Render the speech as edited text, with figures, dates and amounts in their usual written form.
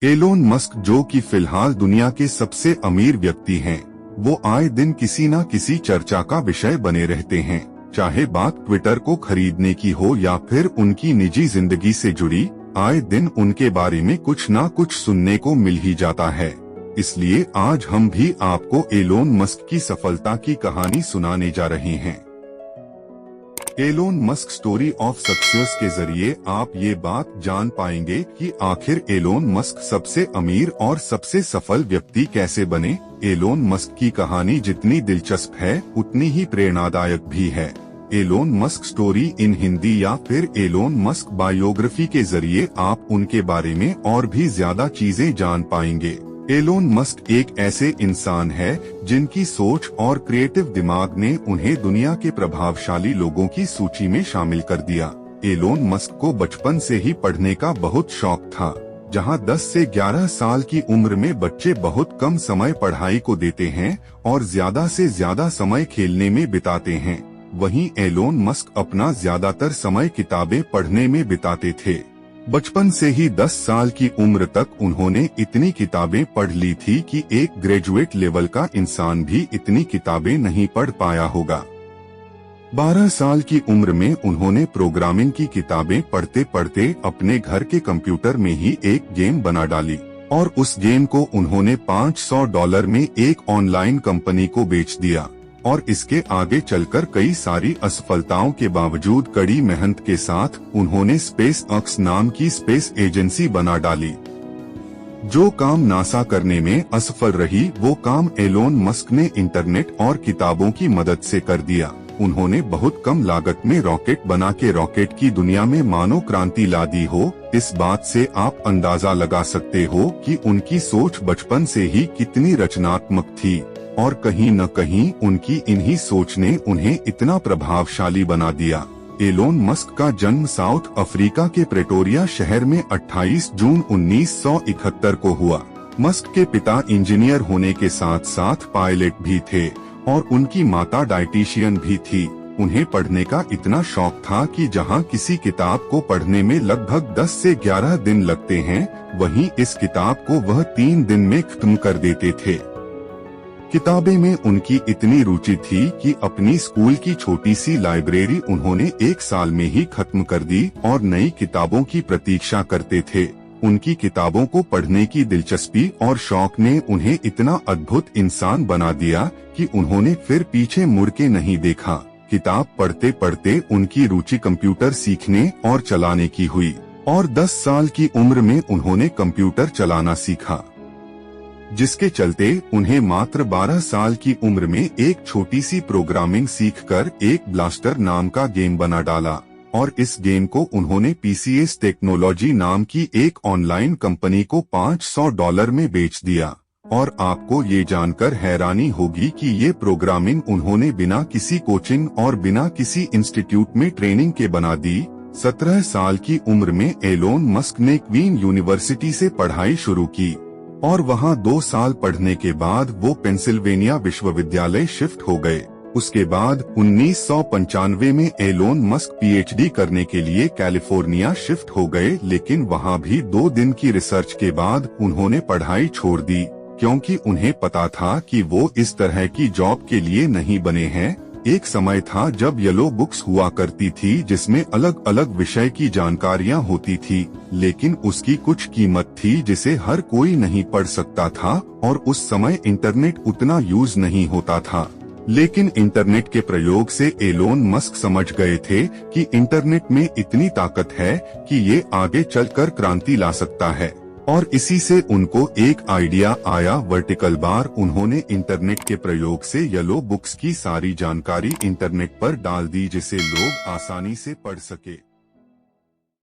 Elon Musk, जो कि फिलहाल दुनिया के सबसे अमीर व्यक्ति हैं, वो आए दिन किसी न किसी चर्चा का विषय बने रहते हैं। चाहे बात ट्विटर को खरीदने की हो या फिर उनकी निजी जिंदगी से जुड़ी, आए दिन उनके बारे में कुछ न कुछ सुनने को मिल ही जाता है। इसलिए आज हम भी आपको एलोन मस्क की सफलता की कहानी सुनाने जा रहे हैं। Elon Musk story of success के जरिए आप ये बात जान पाएंगे कि आखिर एलोन मस्क सबसे अमीर और सबसे सफल व्यक्ति कैसे बने। एलोन मस्क की कहानी जितनी दिलचस्प है उतनी ही प्रेरणादायक भी है। Elon Musk story in Hindi या फिर एलोन मस्क बायोग्राफी के जरिए आप उनके बारे में और भी ज्यादा चीजें जान पाएंगे। एलोन मस्क एक ऐसे इंसान है जिनकी सोच और क्रिएटिव दिमाग ने उन्हें दुनिया के प्रभावशाली लोगों की सूची में शामिल कर दिया। एलोन मस्क को बचपन से ही पढ़ने का बहुत शौक था। जहां 10 से 11 साल की उम्र में बच्चे बहुत कम समय पढ़ाई को देते हैं और ज्यादा से ज्यादा समय खेलने में बिताते हैं, वहीं एलोन मस्क अपना ज्यादातर समय किताबें पढ़ने में बिताते थे। बचपन से ही 10 साल की उम्र तक उन्होंने इतनी किताबें पढ़ ली थी कि एक ग्रेजुएट लेवल का इंसान भी इतनी किताबें नहीं पढ़ पाया होगा। 12 साल की उम्र में उन्होंने प्रोग्रामिंग की किताबें पढ़ते पढ़ते अपने घर के कंप्यूटर में ही एक गेम बना डाली और उस गेम को उन्होंने $500 में एक ऑनलाइन कंपनी को बेच दिया। और इसके आगे चलकर कई सारी असफलताओं के बावजूद कड़ी मेहनत के साथ उन्होंने स्पेस एक्स नाम की स्पेस एजेंसी बना डाली। जो काम नासा करने में असफल रही, वो काम एलोन मस्क ने इंटरनेट और किताबों की मदद से कर दिया। उन्होंने बहुत कम लागत में रॉकेट बना के रॉकेट की दुनिया में मानो क्रांति ला दी हो। इस बात से आप अंदाजा लगा सकते हो कि उनकी सोच बचपन से ही कितनी रचनात्मक थी और कहीं न कहीं उनकी इन्हीं सोच ने उन्हें इतना प्रभावशाली बना दिया। एलोन मस्क का जन्म साउथ अफ्रीका के प्रेटोरिया शहर में 28 जून 1971 को हुआ। मस्क के पिता इंजीनियर होने के साथ साथ पायलट भी थे और उनकी माता डायटीशियन भी थी। उन्हें पढ़ने का इतना शौक था कि जहां किसी किताब को पढ़ने में लगभग 10 से 11 दिन लगते हैं, वहीं इस किताब को वह 3 दिन में खत्म कर देते थे। किताबें में उनकी इतनी रुचि थी कि अपनी स्कूल की छोटी सी लाइब्रेरी उन्होंने 1 साल में ही खत्म कर दी और नई किताबों की प्रतीक्षा करते थे। उनकी किताबों को पढ़ने की दिलचस्पी और शौक ने उन्हें इतना अद्भुत इंसान बना दिया कि उन्होंने फिर पीछे मुड़ के नहीं देखा। किताब पढ़ते पढ़ते उनकी रुचि कंप्यूटर सीखने और चलाने की हुई और 10 साल की उम्र में उन्होंने कंप्यूटर चलाना सीखा, जिसके चलते उन्हें मात्र 12 साल की उम्र में एक छोटी सी प्रोग्रामिंग सीखकर एक ब्लास्टर नाम का गेम बना डाला और इस गेम को उन्होंने PCS टेक्नोलॉजी नाम की एक ऑनलाइन कंपनी को $500 में बेच दिया। और आपको ये जानकर हैरानी होगी कि ये प्रोग्रामिंग उन्होंने बिना किसी कोचिंग और बिना किसी इंस्टीट्यूट में ट्रेनिंग के बना दी। 17 साल की उम्र में एलोन मस्क ने क्वीन यूनिवर्सिटी से पढ़ाई शुरू की और वहां 2 साल पढ़ने के बाद वो पेंसिल्वेनिया विश्वविद्यालय शिफ्ट हो गए। उसके बाद 1995 में एलोन मस्क PhD करने के लिए कैलिफोर्निया शिफ्ट हो गए, लेकिन वहां भी 2 दिन की रिसर्च के बाद उन्होंने पढ़ाई छोड़ दी, क्योंकि उन्हें पता था कि वो इस तरह की जॉब के लिए नहीं बने हैं। एक समय था जब येलो बुक्स हुआ करती थी जिसमें अलग अलग विषय की जानकारियां होती थी, लेकिन उसकी कुछ कीमत थी जिसे हर कोई नहीं पढ़ सकता था और उस समय इंटरनेट उतना यूज नहीं होता था। लेकिन इंटरनेट के प्रयोग से एलोन मस्क समझ गए थे कि इंटरनेट में इतनी ताकत है कि ये आगे चलकर क्रांति ला सकता है और इसी से उनको एक आइडिया आया वर्टिकल बार। उन्होंने इंटरनेट के प्रयोग से येलो बुक्स की सारी जानकारी इंटरनेट पर डाल दी जिसे लोग आसानी से पढ़ सके।